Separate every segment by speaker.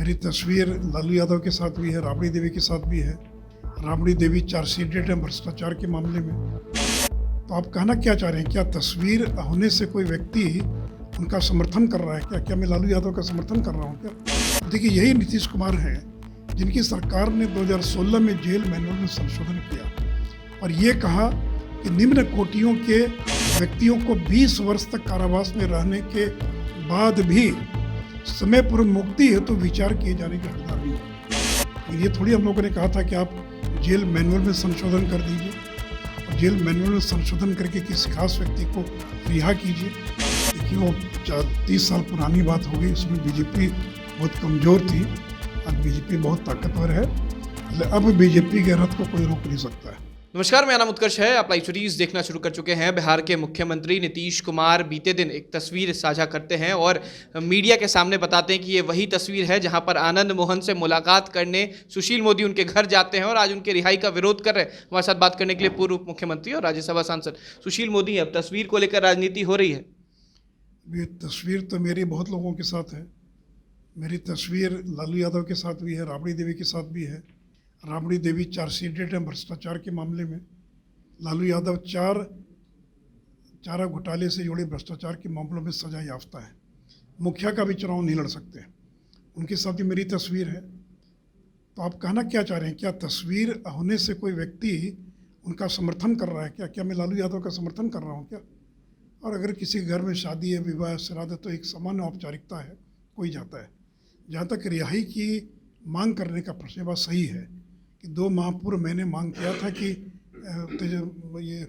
Speaker 1: मेरी तस्वीर लालू यादव के साथ भी है, राबड़ी देवी के साथ भी है। राबड़ी देवी चार्जशीटेड है भ्रष्टाचार के मामले में। तो आप कहना क्या चाह रहे हैं? क्या तस्वीर होने से कोई व्यक्ति उनका समर्थन कर रहा है? क्या मैं लालू यादव का समर्थन कर रहा हूँ क्या? देखिए, यही नीतीश कुमार हैं जिनकी सरकार ने 2016 में जेल मैनुअल में संशोधन किया और ये कहा कि निम्न कोटियों के व्यक्तियों को 20 वर्ष तक कारावास में रहने के बाद भी समय पूर्व मुक्ति हेतु विचार किए जाने की हकदार नहीं है। ये थोड़ी हम लोगों ने कहा था कि आप जेल मैनुअल में संशोधन कर दीजिए और जेल मैनुअल में संशोधन करके किसी खास व्यक्ति को रिहा कीजिए। देखिए, वो 30 साल पुरानी बात हो गई। उसमें बीजेपी बहुत कमज़ोर थी, अब बीजेपी बहुत ताकतवर है। अब बीजेपी के रथ को कोई रोक नहीं सकता है।
Speaker 2: नमस्कार, मेरा नाम उत्कर्ष है। आप लाइव स्टोरीज देखना शुरू कर चुके हैं। बिहार के मुख्यमंत्री नीतीश कुमार बीते दिन एक तस्वीर साझा करते हैं और मीडिया के सामने बताते हैं कि ये वही तस्वीर है जहां पर आनंद मोहन से मुलाकात करने सुशील मोदी उनके घर जाते हैं और आज उनके रिहाई का विरोध कर रहे हैं। हमारे साथ बात करने के लिए पूर्व मुख्यमंत्री और राज्यसभा सांसद सुशील मोदी। अब तस्वीर को लेकर राजनीति हो रही है।
Speaker 1: ये तस्वीर तो मेरी बहुत लोगों के साथ है। मेरी तस्वीर लालू यादव के साथ भी है, राबड़ी देवी के साथ भी है। राबड़ी देवी चार्जशीटेड है भ्रष्टाचार के मामले में। लालू यादव चारा घोटाले से जुड़े भ्रष्टाचार के मामलों में सजा याफ्ता है। मुखिया का भी चुनाव नहीं लड़ सकते। उनके साथ ही मेरी तस्वीर है। तो आप कहना क्या चाह रहे हैं? क्या तस्वीर होने से कोई व्यक्ति उनका समर्थन कर रहा है क्या मैं लालू यादव का समर्थन कर रहा हूँ क्या? और अगर किसी घर में शादी है, विवाह, श्राद्ध है तो एक सामान्य औपचारिकता है, कोई जाता है। जहाँ तक रिहाई की मांग करने का प्रश्न, बात सही है कि 2 माह पूर्व मैंने मांग किया था कि ये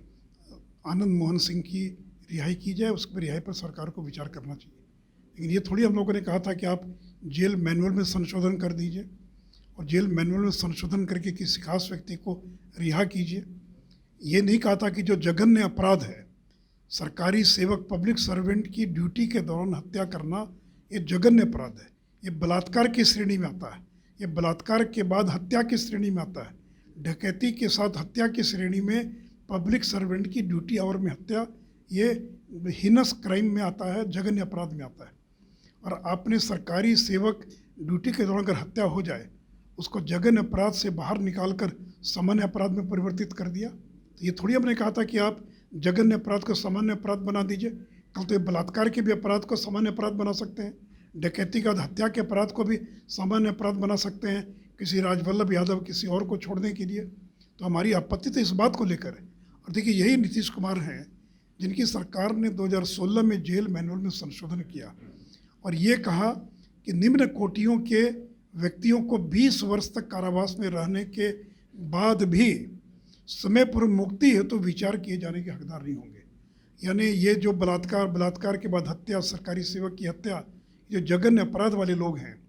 Speaker 1: आनंद मोहन सिंह की रिहाई की जाए। उस पर रिहाई पर सरकार को विचार करना चाहिए। लेकिन ये थोड़ी हम लोगों ने कहा था कि आप जेल मैनुअल में संशोधन कर दीजिए और जेल मैनुअल में संशोधन करके किसी खास व्यक्ति को रिहा कीजिए। ये नहीं कहा था कि जो जघन्य अपराध है, सरकारी सेवक पब्लिक सर्वेंट की ड्यूटी के दौरान हत्या करना, ये जघन्य अपराध है। ये बलात्कार की श्रेणी में आता है। ये बलात्कार के बाद हत्या की श्रेणी में आता है। डकैती के साथ हत्या की श्रेणी में पब्लिक सर्वेंट की ड्यूटी आवर में हत्या, ये हीनस क्राइम में आता है, जघन्य अपराध में आता है। और आपने सरकारी सेवक ड्यूटी के दौरान अगर हत्या हो जाए, उसको जघन्य अपराध से बाहर निकालकर सामान्य अपराध में परिवर्तित कर दिया। तो ये थोड़ी हमने कहा था कि आप जघन्य अपराध को सामान्य अपराध बना दीजिए। कल तो ये बलात्कार के भी अपराध को सामान्य अपराध बना सकते हैं। डकैती का हत्या के अपराध को भी सामान्य अपराध बना सकते हैं, किसी राजवल्लभ यादव किसी और को छोड़ने के लिए। तो हमारी आपत्ति तो इस बात को लेकर है। और देखिए, यही नीतीश कुमार हैं जिनकी सरकार ने 2016 में जेल मैनुअल में संशोधन किया और ये कहा कि निम्न कोटियों के व्यक्तियों को 20 वर्ष तक कारावास में रहने के बाद भी समय पूर्व मुक्ति हेतु विचार किए जाने के हकदार नहीं होंगे। यानी ये जो बलात्कार के बाद हत्या, सरकारी सेवक की हत्या, जो जघन्य अपराध वाले लोग हैं,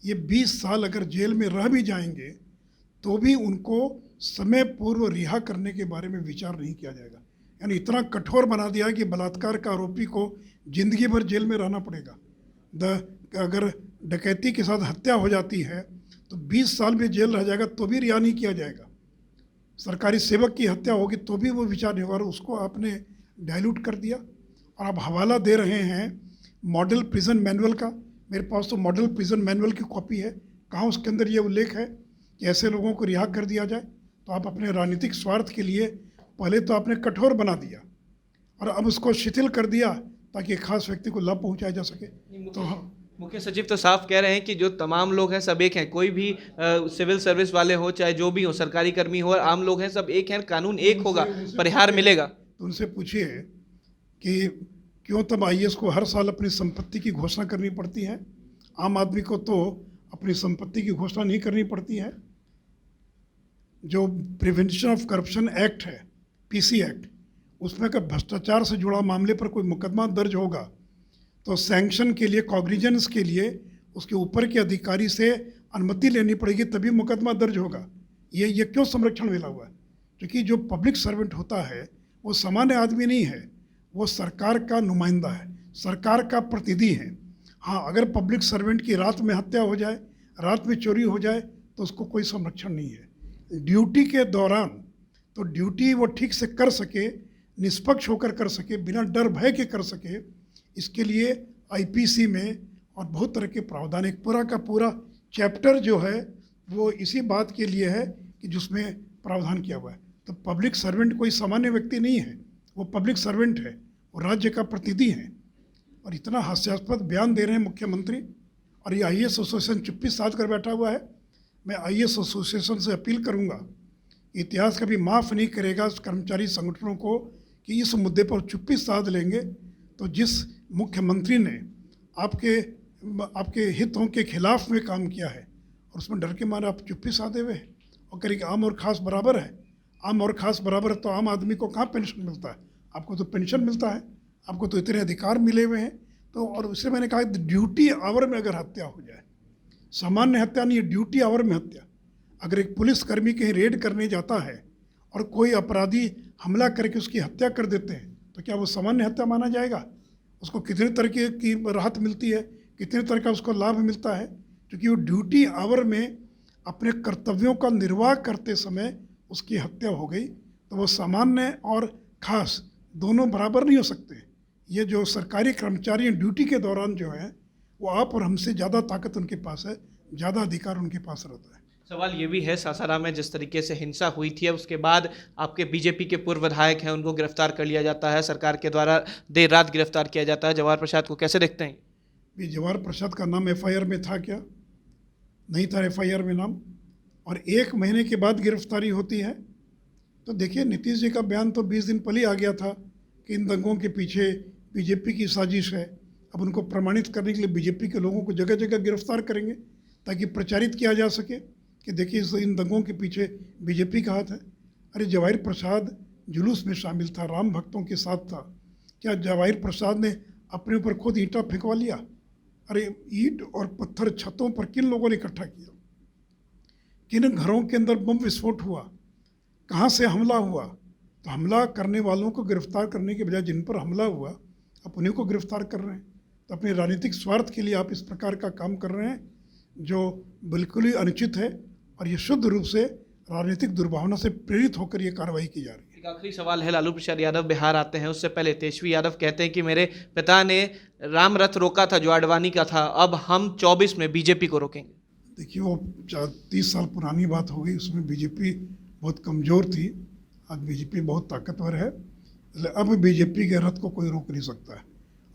Speaker 1: ये 20 साल अगर जेल में रह भी जाएंगे तो भी उनको समय पूर्व रिहा करने के बारे में विचार नहीं किया जाएगा। यानी इतना कठोर बना दिया कि बलात्कार का आरोपी को जिंदगी भर जेल में रहना पड़ेगा। अगर डकैती के साथ हत्या हो जाती है तो 20 साल में जेल रह जाएगा तो भी रिहा नहीं किया जाएगा। सरकारी सेवक की हत्या होगी तो भी वो विचार नहीं होगा। उसको आपने डाइल्यूट कर दिया और आप हवाला दे रहे हैं मॉडल प्रिजन मैनुअल का। मेरे पास तो मॉडल प्रिजन मैनुअल की कॉपी है। कहाँ उसके अंदर ये उल्लेख है कि ऐसे लोगों को रिहा कर दिया जाए? तो आप अपने राजनीतिक स्वार्थ के लिए पहले तो आपने कठोर बना दिया और अब उसको शिथिल कर दिया ताकि एक खास व्यक्ति को लाभ पहुंचाया जा सके। तो
Speaker 2: मुख्य सचिव तो साफ कह रहे हैं कि जो तमाम लोग हैं सब एक हैं। कोई भी सिविल सर्विस वाले हो, चाहे जो भी हो, सरकारी कर्मी हो, आम लोग हैं, सब एक हैं। कानून एक होगा, परिहार मिलेगा।
Speaker 1: तो उनसे पूछिए कि क्यों तब IAS को हर साल अपनी संपत्ति की घोषणा करनी पड़ती है, आम आदमी को तो अपनी संपत्ति की घोषणा नहीं करनी पड़ती है। जो प्रिवेंशन ऑफ करप्शन एक्ट है, PC एक्ट, उसमें का भ्रष्टाचार से जुड़ा मामले पर कोई मुकदमा दर्ज होगा तो सैंक्शन के लिए, कॉग्निजेंस के लिए उसके ऊपर के अधिकारी से अनुमति लेनी पड़ेगी, तभी मुकदमा दर्ज होगा। ये क्यों संरक्षण मिला हुआ है? क्योंकि जो पब्लिक सर्वेंट होता है वो सामान्य आदमी नहीं है, वो सरकार का नुमाइंदा है, सरकार का प्रतिनिधि है। हाँ, अगर पब्लिक सर्वेंट की रात में हत्या हो जाए, रात में चोरी हो जाए तो उसको कोई संरक्षण नहीं है। ड्यूटी के दौरान तो ड्यूटी वो ठीक से कर सके, निष्पक्ष होकर कर सके, बिना डर भय के कर सके, इसके लिए IPC में और बहुत तरह के प्रावधान, एक पूरा का पूरा चैप्टर जो है वो इसी बात के लिए है कि जिसमें प्रावधान किया हुआ है। तो पब्लिक सर्वेंट कोई सामान्य व्यक्ति नहीं है, वो पब्लिक सर्वेंट है, वो राज्य का प्रतिनिधि है। और इतना हास्यास्पद बयान दे रहे हैं मुख्यमंत्री, और ये आईएएस एसोसिएशन चुप्पी साध कर बैठा हुआ है। मैं आईएएस एसोसिएशन से अपील करूंगा, इतिहास कभी माफ़ नहीं करेगा कर्मचारी संगठनों को कि इस मुद्दे पर चुप्पी साध लेंगे तो जिस मुख्यमंत्री ने आपके हितों के खिलाफ में काम किया है और उसमें डर के मारे आप चुप्पी साधे हुए हैं और करें कि आम और खास बराबर है। आम और खास बराबर है तो आम आदमी को कहाँ पेंशन मिलता है? आपको तो पेंशन मिलता है, आपको तो इतने अधिकार मिले हुए हैं। तो और उससे मैंने कहा ड्यूटी आवर में अगर हत्या हो जाए, सामान्य हत्या नहीं है, ड्यूटी आवर में हत्या। अगर एक पुलिसकर्मी कहीं रेड करने जाता है और कोई अपराधी हमला करके उसकी हत्या कर देते हैं तो क्या वो सामान्य हत्या माना जाएगा? उसको कितने तरह की राहत मिलती है, कितने तरह का उसको लाभ मिलता है? क्योंकि वो ड्यूटी आवर में अपने कर्तव्यों का निर्वाह करते समय उसकी हत्या हो गई, तो वो सामान्य और खास दोनों बराबर नहीं हो सकते। ये जो सरकारी कर्मचारी ड्यूटी के दौरान जो है वो आप और हमसे ज़्यादा ताकत उनके पास है, ज़्यादा अधिकार उनके पास रहता है।
Speaker 2: सवाल ये भी है, सासाराम में जिस तरीके से हिंसा हुई थी, उसके बाद आपके बीजेपी के पूर्व विधायक हैं, उनको गिरफ्तार कर लिया जाता है, सरकार के द्वारा देर रात गिरफ्तार किया जाता है। जवाहर प्रसाद को कैसे देखते हैं?
Speaker 1: जवाहर प्रसाद का नाम एफआईआर में था क्या? नहीं था एफआईआर में नाम, और 1 महीने के बाद गिरफ्तारी होती है। तो देखिए नीतीश जी का बयान तो 20 दिन पहले आ गया था कि इन दंगों के पीछे बीजेपी की साजिश है। अब उनको प्रमाणित करने के लिए बीजेपी के लोगों को जगह जगह गिरफ्तार करेंगे ताकि प्रचारित किया जा सके कि देखिए इन दंगों के पीछे बीजेपी का हाथ है। अरे जवाहिर प्रसाद जुलूस में शामिल था, राम भक्तों के साथ था। क्या जवाहिर प्रसाद ने अपने ऊपर खुद ईंटा फेंकवा लिया? अरे ईंट और पत्थर छतों पर किन लोगों ने इकट्ठा किया? किन घरों के अंदर बम विस्फोट हुआ? कहाँ से हमला हुआ? तो हमला करने वालों को गिरफ्तार करने के बजाय जिन पर हमला हुआ आप उन्हीं को गिरफ्तार कर रहे हैं। तो अपने राजनीतिक स्वार्थ के लिए आप इस प्रकार का काम कर रहे हैं जो बिल्कुल ही अनुचित है, और ये शुद्ध रूप से राजनीतिक दुर्भावना से प्रेरित होकर ये कार्रवाई की जा रही है।
Speaker 2: एक आखिरी सवाल है, लालू प्रसाद यादव बिहार आते हैं, उससे पहले तेजस्वी यादव कहते हैं कि मेरे पिता ने राम रथ रोका था जो आडवाणी का था, अब हम 24 में बीजेपी को रोकेंगे।
Speaker 1: देखिए वो 30 साल पुरानी बात हो गई, उसमें बीजेपी बहुत कमज़ोर थी, आज बीजेपी बहुत ताकतवर है। इसलिए अब बीजेपी के रथ को कोई रोक नहीं सकता है,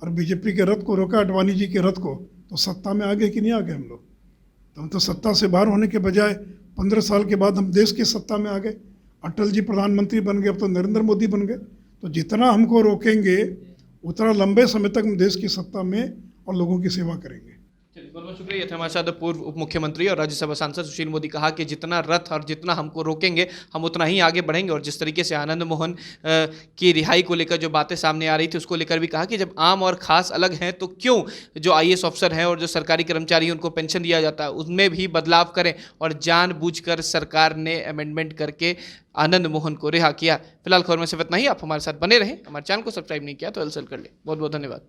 Speaker 1: और बीजेपी के रथ को रोका आडवाणी जी के रथ को, तो सत्ता में आ गए कि नहीं आ गए हम लोग? तो हम तो सत्ता से बाहर होने के बजाय 15 साल के बाद हम देश की सत्ता में आ गए। अटल जी प्रधानमंत्री बन गए, अब तो नरेंद्र मोदी बन गए। तो जितना हमको रोकेंगे उतना लंबे समय तक हम देश की सत्ता में और लोगों की सेवा करेंगे।
Speaker 2: चलिए बहुत बहुत शुक्रिया। ये थे हमारे साथ पूर्व उप मुख्यमंत्री और राज्यसभा सांसद सुशील मोदी। कहा कि जितना रथ और जितना हमको रोकेंगे हम उतना ही आगे बढ़ेंगे। और जिस तरीके से आनंद मोहन की रिहाई को लेकर जो बातें सामने आ रही थी उसको लेकर भी कहा कि जब आम और खास अलग हैं तो क्यों जो आईएएस अफसर हैं और जो सरकारी कर्मचारी हैं उनको पेंशन दिया जाता है उनमें भी बदलाव करें। और जानबूझकर सरकार ने अमेंडमेंट करके आनंद मोहन को रिहा किया। फिलहाल खबर में सिर्फ इतना ही। आप हमारे साथ बने रहें। हमारे चैनल को सब्सक्राइब नहीं किया तो एलसेल कर ले। बहुत बहुत धन्यवाद।